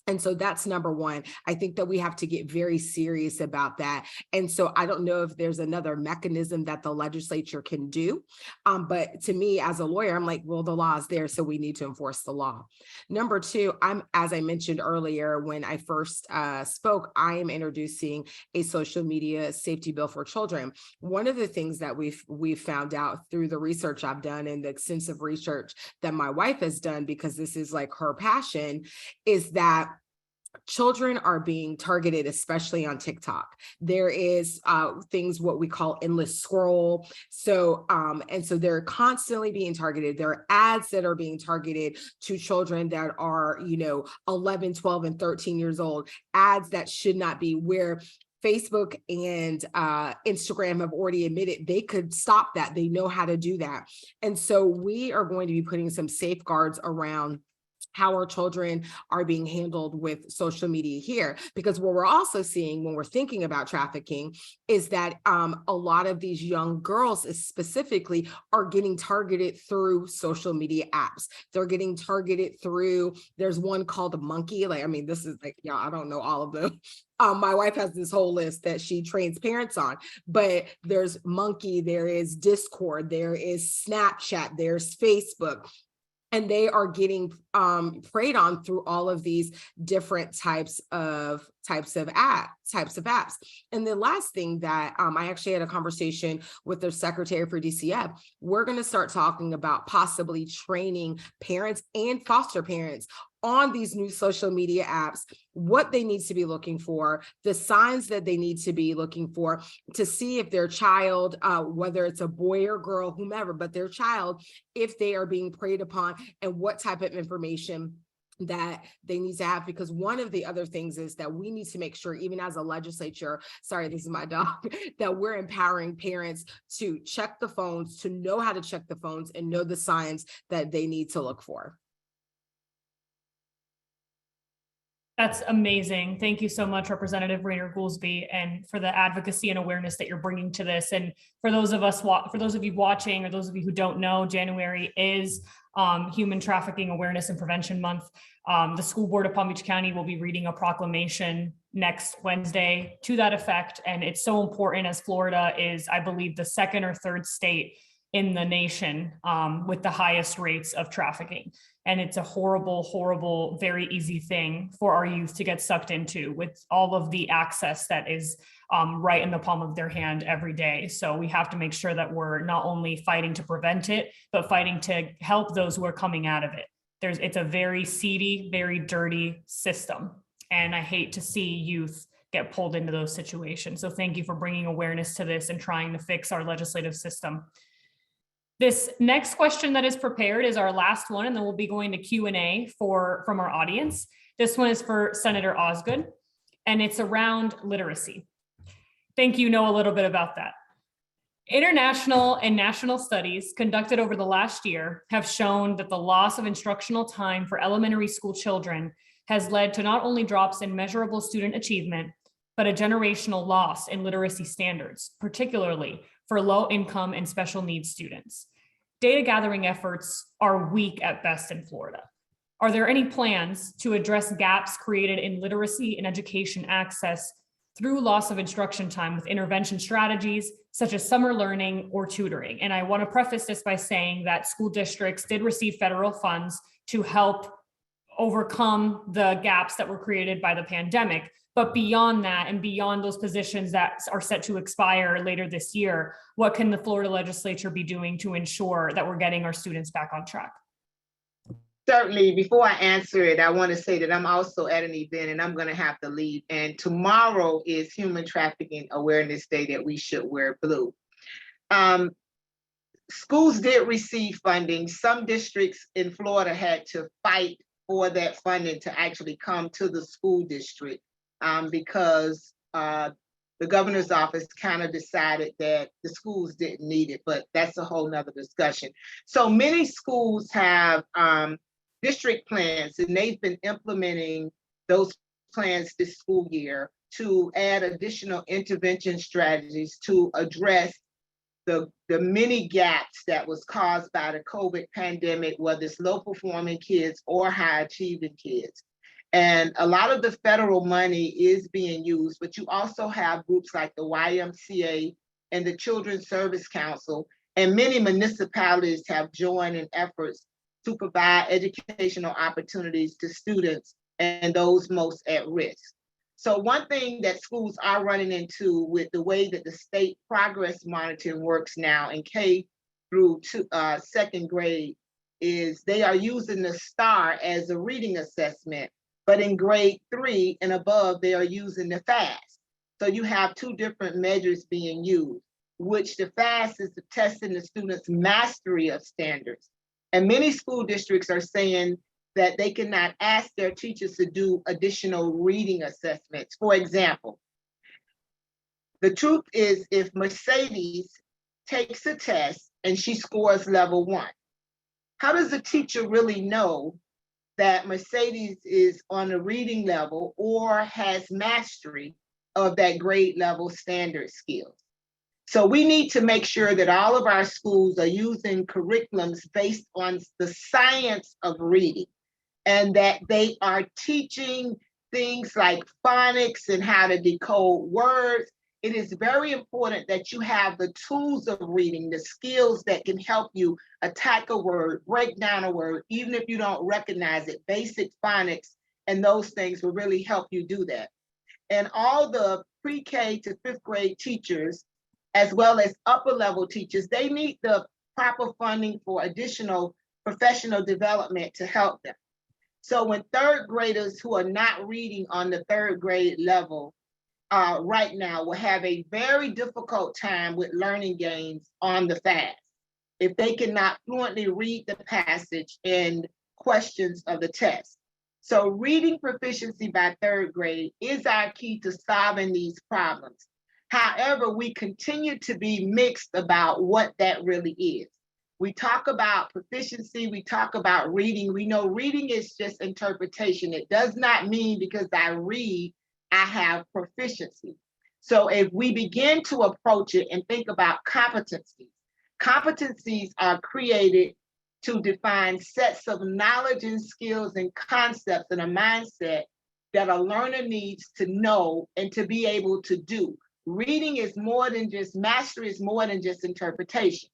And so that's number one. I think that we have to get very serious about that. And so I don't know if there's another mechanism that the legislature can do. But to me, as a lawyer, I'm like, well, the law is there, so we need to enforce the law. Number two, as I mentioned earlier, when I first spoke, I am introducing a social media safety bill for children. One of the things that we've found out through the research I've done and the extensive research that my wife has done, because this is like her passion, is that children are being targeted, especially on TikTok. There is things, what we call endless scroll. So, and so they're constantly being targeted. There are ads that are being targeted to children that are, 11, 12, and 13 years old, ads that should not be, where Facebook and Instagram have already admitted they could stop that. They know how to do that. And so we are going to be putting some safeguards around how our children are being handled with social media here. Because what we're also seeing when we're thinking about trafficking is that a lot of these young girls specifically are getting targeted through social media apps. They're getting targeted through, there's one called Monkey. This is like, I don't know all of them. My wife has this whole list that she trains parents on, but there's Monkey, there is Discord, there is Snapchat, there's Facebook. And they are getting preyed on through all of these different types of apps. And the last thing that I actually had a conversation with the secretary for DCF, we're going to start talking about possibly training parents and foster parents on these new social media apps, what they need to be looking for, the signs that they need to be looking for to see if their child, whether it's a boy or girl, whomever, but their child, if they are being preyed upon and what type of information that they need to have. Because one of the other things is that we need to make sure, even as a legislature, sorry, this is my dog, that we're empowering parents to check the phones, to know how to check the phones and know the signs that they need to look for. That's amazing. Thank you so much, Representative Rainer Goolsbee, and for the advocacy and awareness that you're bringing to this. And for those of you watching, or those of you who don't know, January is Human Trafficking Awareness and Prevention Month. The School Board of Palm Beach County will be reading a proclamation next Wednesday to that effect. And it's so important, as Florida is, I believe, the second or third state in the nation with the highest rates of trafficking. And it's a horrible, horrible, very easy thing for our youth to get sucked into with all of the access that is right in the palm of their hand every day. So we have to make sure that we're not only fighting to prevent it, but fighting to help those who are coming out of it. It's a very seedy, very dirty system. And I hate to see youth get pulled into those situations. So thank you for bringing awareness to this and trying to fix our legislative system. This next question that is prepared is our last one, and then we'll be going to Q&A from our audience. This one is for Senator Osgood, and it's around literacy. Think you know a little bit about that. International and national studies conducted over the last year have shown that the loss of instructional time for elementary school children has led to not only drops in measurable student achievement, but a generational loss in literacy standards, particularly for low-income and special needs students. Data gathering efforts are weak at best in Florida. Are there any plans to address gaps created in literacy and education access through loss of instruction time with intervention strategies such as summer learning or tutoring. And I want to preface this by saying that school districts did receive federal funds to help overcome the gaps that were created by the pandemic. But beyond that, and beyond those positions that are set to expire later this year, what can the Florida legislature be doing to ensure that we're getting our students back on track? Certainly, before I answer it, I want to say that I'm also at an event and I'm going to have to leave. And tomorrow is Human Trafficking Awareness Day that we should wear blue. Schools did receive funding. Some districts in Florida had to fight for that funding to actually come to the school district because the governor's office kind of decided that the schools didn't need it, but that's a whole nother discussion. So many schools have district plans, and they've been implementing those plans this school year to add additional intervention strategies to address the many gaps that was caused by the COVID pandemic, whether it's low performing kids or high achieving kids. And a lot of the federal money is being used, but you also have groups like the YMCA and the Children's Service Council, and many municipalities have joined in efforts to provide educational opportunities to students and those most at risk. So one thing that schools are running into with the way that the state progress monitoring works now in K through second grade is they are using the STAR as a reading assessment, but in grade 3 and above, they are using the FAST. So you have two different measures being used, which the FAST is testing the students' mastery of standards. And many school districts are saying that they cannot ask their teachers to do additional reading assessments. For example, the truth is if Mercedes takes a test and she scores level 1, how does the teacher really know that Mercedes is on a reading level or has mastery of that grade level standard skills? So we need to make sure that all of our schools are using curriculums based on the science of reading, and that they are teaching things like phonics and how to decode words. It is very important that you have the tools of reading, the skills that can help you attack a word, break down a word, even if you don't recognize it. Basic phonics and those things will really help you do that. And all the pre-K to 5th grade teachers, as well as upper level teachers, they need the proper funding for additional professional development to help them. So when 3rd graders who are not reading on the 3rd grade level right now will have a very difficult time with learning gains on the FAST if they cannot fluently read the passage and questions of the test. So reading proficiency by 3rd grade is our key to solving these problems. However, we continue to be mixed about what that really is. We talk about proficiency, we talk about reading. We know reading is just interpretation. It does not mean because I read, I have proficiency. So if we begin to approach it and think about competencies, competencies are created to define sets of knowledge and skills and concepts and a mindset that a learner needs to know and to be able to do. Reading is more than just, mastery is more than just interpretation.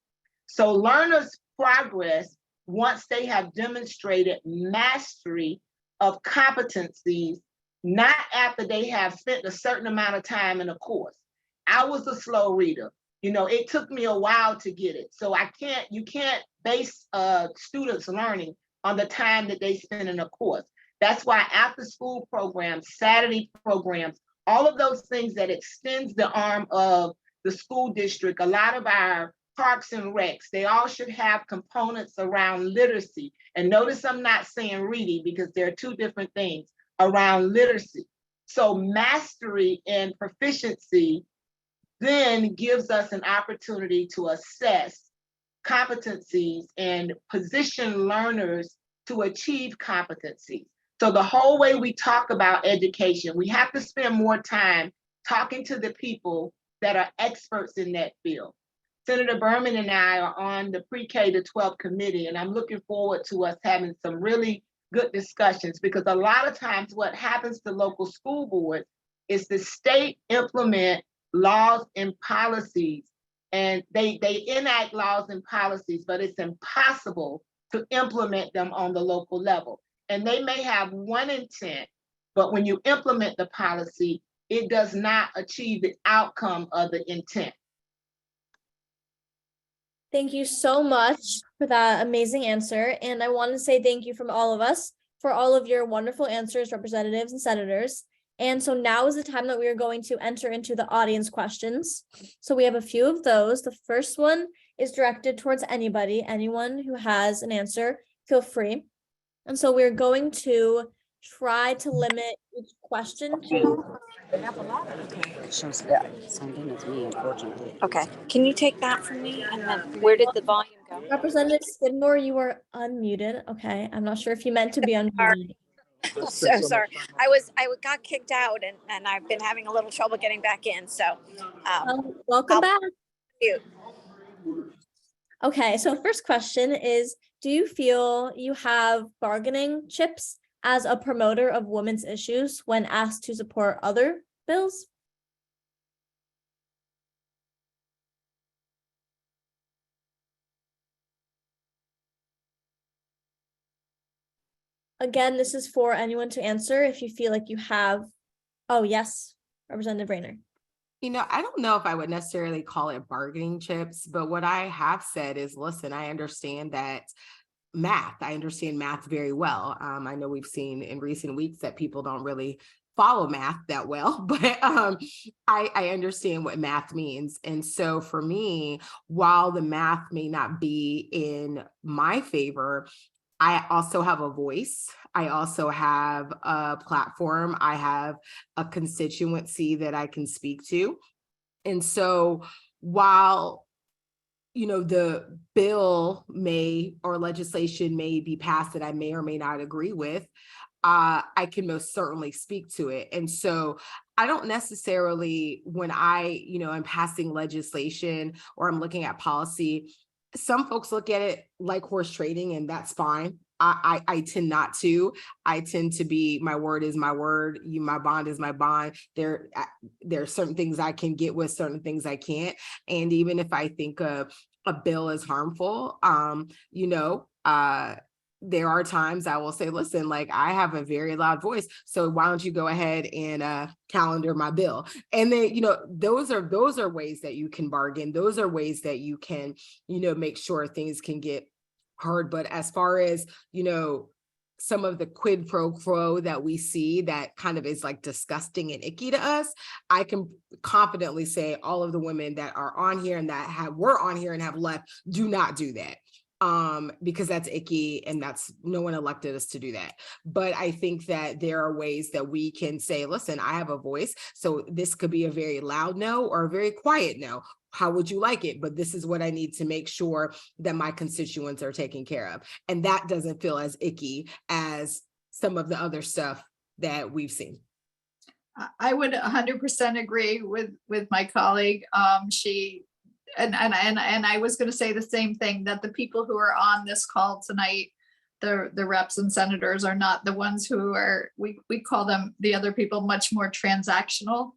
So learners progress once they have demonstrated mastery of competencies, not after they have spent a certain amount of time in a course. I was a slow reader. You know, it took me a while to get it. So you can't base students' learning on the time that they spend in a course. That's why after school programs, Saturday programs, all of those things that extends the arm of the school district, a lot of our parks and recs, they all should have components around literacy. And notice I'm not saying reading because there are two different things around literacy. So mastery and proficiency then gives us an opportunity to assess competencies and position learners to achieve competencies. So the whole way we talk about education, we have to spend more time talking to the people that are experts in that field. Senator Berman and I are on the pre-K to 12 committee, and I'm looking forward to us having some really good discussions, because a lot of times what happens to local school boards is the state implement laws and policies, and they enact laws and policies, but it's impossible to implement them on the local level. And they may have one intent, but when you implement the policy, it does not achieve the outcome of the intent. Thank you so much for that amazing answer. And I want to say thank you from all of us for all of your wonderful answers, representatives and senators. And so now is the time that we are going to enter into the audience questions. So we have a few of those. The first one is directed towards anybody, anyone who has an answer, feel free. And so we're going to try to limit each question to. Shows signed in as me, unfortunately. Okay, can you take that from me? And then where did the volume go? Representative Skidmore, you are unmuted. Okay, I'm not sure if you meant to be unmuted. So sorry. I got kicked out and I've been having a little trouble getting back in. So Welcome back. You. Okay, so first question is, do you feel you have bargaining chips as a promoter of women's issues when asked to support other bills? Again, this is for anyone to answer if you feel like you have. Oh, yes, Representative Rayner. You know, I don't know if I would necessarily call it bargaining chips, but what I have said is, listen, I understand that I understand math very well. I know we've seen in recent weeks that people don't really follow math that well, but I understand what math means. And so for me, while the math may not be in my favor, I also have a voice. I also have a platform. I have a constituency that I can speak to. And so while the bill or legislation may be passed that I may or may not agree with, I can most certainly speak to it. And so I don't necessarily, when I'm passing legislation or I'm looking at policy, some folks look at it like horse trading, and that's fine. I tend not to. I tend to be, my word is my word. My bond is my bond. There are certain things I can get with, certain things I can't. And even if I think a bill is harmful, there are times I will say, listen, like, I have a very loud voice, so why don't you go ahead and calendar my bill? And then, those are ways that you can bargain. Those are ways that you can, make sure things can get heard. But as far as, some of the quid pro quo that we see that kind of is like disgusting and icky to us, I can confidently say all of the women that are on here and that were on here and have left do not do that. Because that's icky and no one elected us to do that. But I think that there are ways that we can say, listen, I have a voice. So this could be a very loud no or a very quiet no. How would you like it? But this is what I need to make sure that my constituents are taken care of. And that doesn't feel as icky as some of the other stuff that we've seen. I would 100% agree with my colleague. And I was going to say the same thing, that the people who are on this call tonight, the reps and senators, are not the ones who are, we call them, the other people, much more transactional,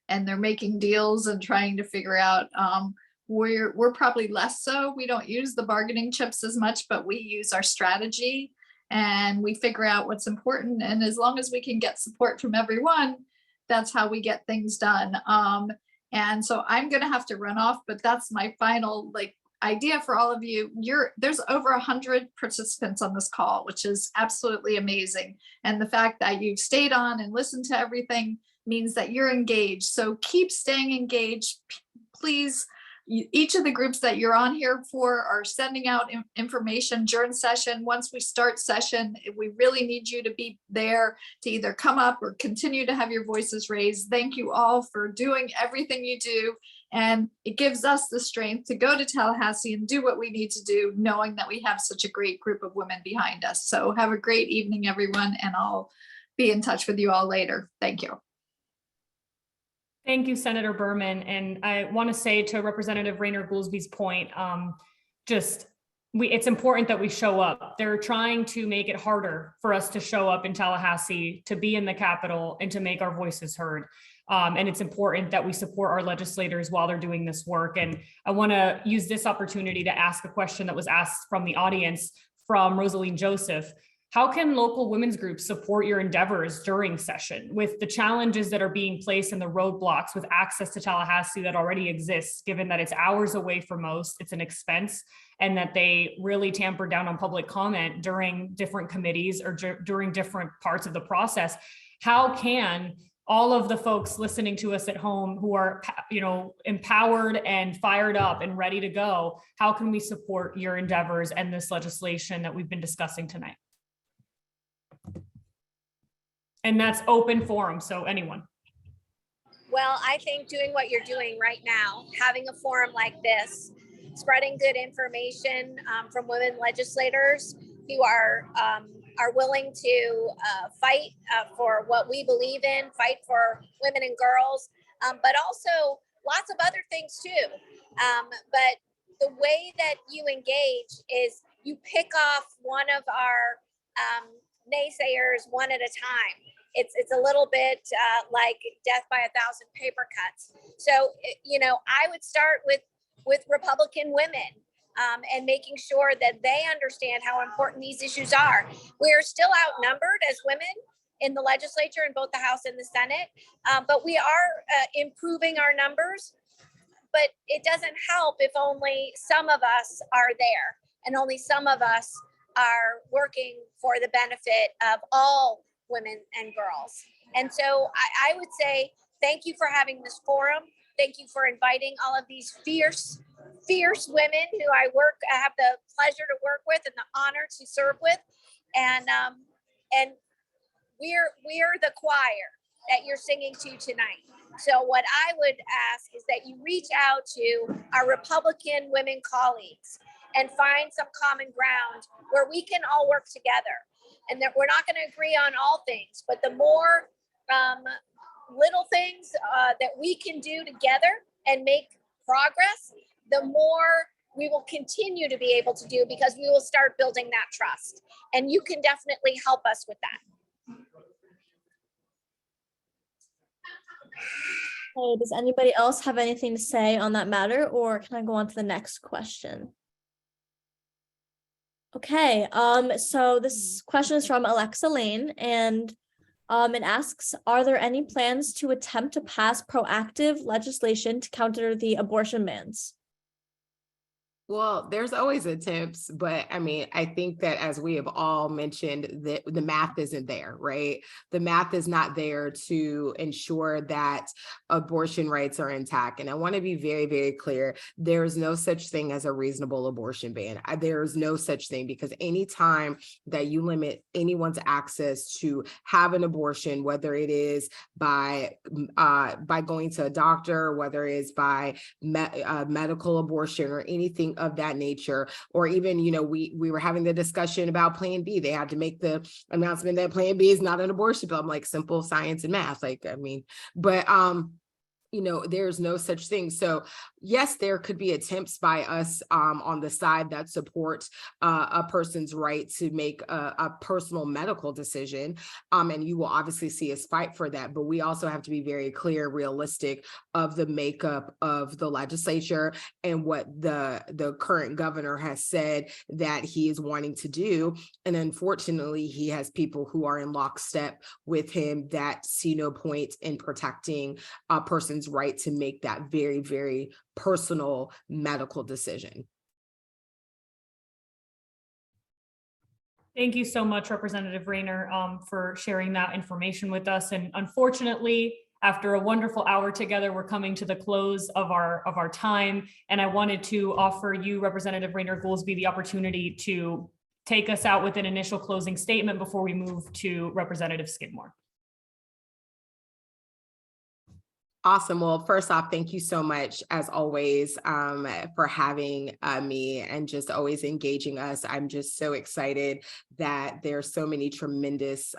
and they're making deals and trying to figure out, we're probably less so. We don't use the bargaining chips as much, but we use our strategy and we figure out what's important. And as long as we can get support from everyone, that's how we get things done. And so I'm going to have to run off, but that's my final idea for all of you. There's over 100 participants on this call, which is absolutely amazing. And the fact that you've stayed on and listened to everything means that you're engaged. So keep staying engaged, please. Each of the groups that you're on here for are sending out information during session. Once we start session, we really need you to be there to either come up or continue to have your voices raised. Thank you all for doing everything you do. And it gives us the strength to go to Tallahassee and do what we need to do, knowing that we have such a great group of women behind us. So have a great evening, everyone, and I'll be in touch with you all later. Thank you. Thank you, Senator Berman. And I want to say to Representative Rayner Goolsby's point, just it's important that we show up. They're trying to make it harder for us to show up in Tallahassee, to be in the Capitol, and to make our voices heard. And it's important that we support our legislators while they're doing this work. And I want to use this opportunity to ask a question that was asked from the audience from Rosaline Joseph. How can local women's groups support your endeavors during session with the challenges that are being placed and the roadblocks with access to Tallahassee that already exists, given that it's hours away for most, it's an expense, and that they really tamper down on public comment during different committees or during different parts of the process? How can all of the folks listening to us at home who are, empowered and fired up and ready to go, how can we support your endeavors and this legislation that we've been discussing tonight? And that's open forum, so anyone. Well, I think doing what you're doing right now, having a forum like this, spreading good information from women legislators who are willing to fight for what we believe in, fight for women and girls, but also lots of other things too. But the way that you engage is you pick off one of our naysayers one at a time. It's a little bit like death by 1,000 paper cuts. So, I would start with Republican women and making sure that they understand how important these issues are. We are still outnumbered as women in the legislature in both the House and the Senate, but we are improving our numbers. But it doesn't help if only some of us are there and only some of us are working for the benefit of all women and girls. And so I would say thank you for having this forum. Thank you for inviting all of these fierce women who I have the pleasure to work with and the honor to serve with. And we're the choir that you're singing to tonight. So what I would ask is that you reach out to our Republican women colleagues and find some common ground where we can all work together. And that we're not going to agree on all things, but the more little things that we can do together and make progress, the more we will continue to be able to do, because we will start building that trust. And you can definitely help us with that. Hey, does anybody else have anything to say on that matter, or can I go on to the next question? Okay, so this question is from Alexa Lane, and it asks, are there any plans to attempt to pass proactive legislation to counter the abortion bans? Well, there's always attempts, but I mean, I think that as we have all mentioned, that the math isn't there, right? The math is not there to ensure that abortion rights are intact. And I want to be very, very clear. There is no such thing as a reasonable abortion ban. There is no such thing, because anytime that you limit anyone's access to have an abortion, whether it is by going to a doctor, whether it's by medical abortion or anything of that nature, or even, we were having the discussion about Plan B. They had to make the announcement that Plan B is not an abortion bill. I'm like, simple science and math. There's no such thing. So yes, there could be attempts by us on the side that supports a person's right to make a personal medical decision. And you will obviously see us fight for that. But we also have to be very clear, realistic of the makeup of the legislature and what the current governor has said that he is wanting to do. And unfortunately, he has people who are in lockstep with him that see no point in protecting a person's right to make that very, very personal medical decision. Thank you so much, Representative Rayner, for sharing that information with us. And unfortunately, after a wonderful hour together, we're coming to the close of our time. And I wanted to offer you, Representative Rayner Goolsbee, the opportunity to take us out with an initial closing statement before we move to Representative Skidmore. Awesome. Well, first off, thank you so much, as always, for having me and just always engaging us. I'm just so excited that there's so many tremendous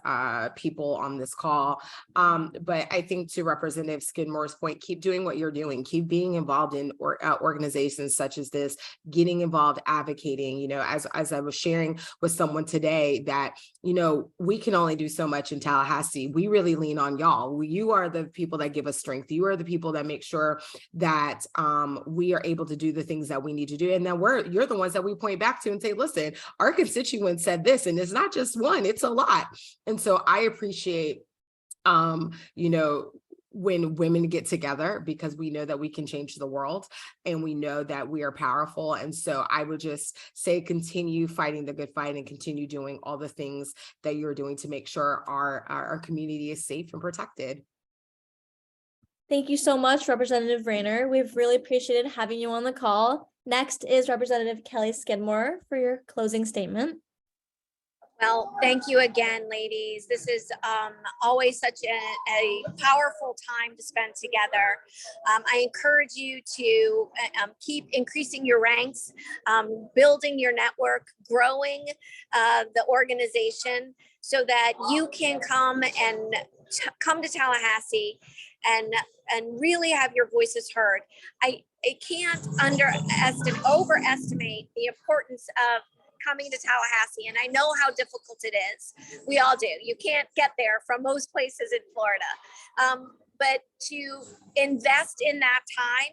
people on this call. But I think to Representative Skidmore's point, keep doing what you're doing. Keep being involved in organizations such as this, getting involved, advocating. You know, as I was sharing with someone today that, you know, we can only do so much in Tallahassee. We really lean on y'all. You are the people that give us strength. You are the people that make sure that we are able to do the things that we need to do. And then you're the ones that we point back to and say, listen, our constituents said this, and it's not just one, it's a lot. And so I appreciate, you know, when women get together, because we know that we can change the world and we know that we are powerful. And so I would just say, continue fighting the good fight and continue doing all the things that you're doing to make sure our community is safe and protected. Thank you so much, Representative Rayner. We've really appreciated having you on the call. Next is Representative Kelly Skidmore for your closing statement. Well, thank you again, ladies. This is always such a powerful time to spend together. I encourage you to keep increasing your ranks, building your network, growing the organization so that you can come to Tallahassee and really have your voices heard. I can't overestimate the importance of coming to Tallahassee, and I know how difficult it is. We all do. You can't get there from most places in Florida, but to invest in that time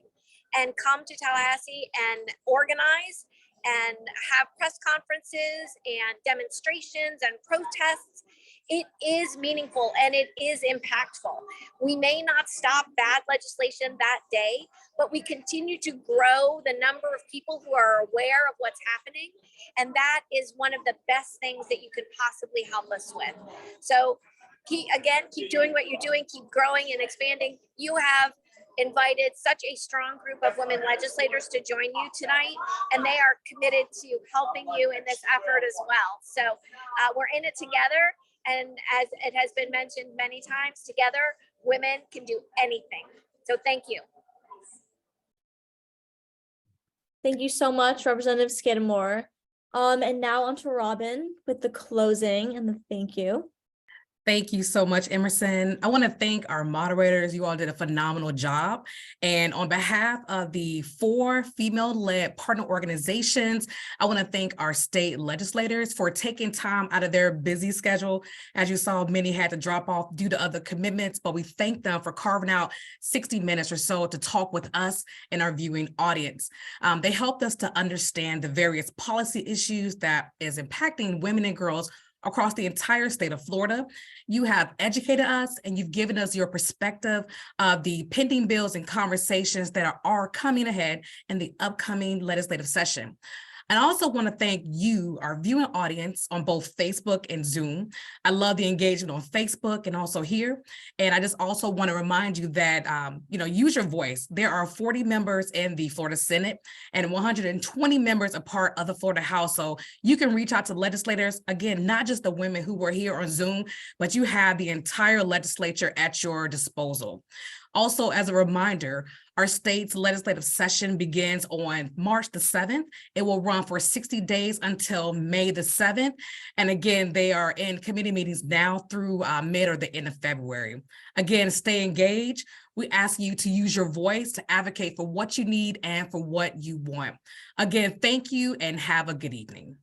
and come to Tallahassee and organize and have press conferences and demonstrations and protests, it is meaningful and it is impactful. We may not stop bad legislation that day, but we continue to grow the number of people who are aware of what's happening. And that is one of the best things that you could possibly help us with. So keep doing what you're doing, keep growing and expanding. You have invited such a strong group of women legislators to join you tonight, and they are committed to helping you in this effort as well. So we're in it together. And as it has been mentioned many times, together, women can do anything. So thank you. Thank you so much, Representative Skidmore. And now on to Robin with the closing and the thank you. Thank you so much, Emerson. I want to thank our moderators. You all did a phenomenal job. And on behalf of the 4 female-led partner organizations, I want to thank our state legislators for taking time out of their busy schedule. As you saw, many had to drop off due to other commitments, but we thank them for carving out 60 minutes or so to talk with us and our viewing audience. They helped us to understand the various policy issues that is impacting women and girls across the entire state of Florida. You have educated us and you've given us your perspective of the pending bills and conversations that are coming ahead in the upcoming legislative session. And I also want to thank you, our viewing audience on both Facebook and Zoom. I love the engagement on Facebook and also here. And I just also want to remind you that, use your voice. There are 40 members in the Florida Senate and 120 members a part of the Florida House. So you can reach out to legislators, again, not just the women who were here on Zoom, but you have the entire legislature at your disposal. Also, as a reminder, our state's legislative session begins on March the 7th. It will run for 60 days until May the 7th. And again, they are in committee meetings now through mid or the end of February. Again, stay engaged. We ask you to use your voice to advocate for what you need and for what you want. Again, thank you and have a good evening.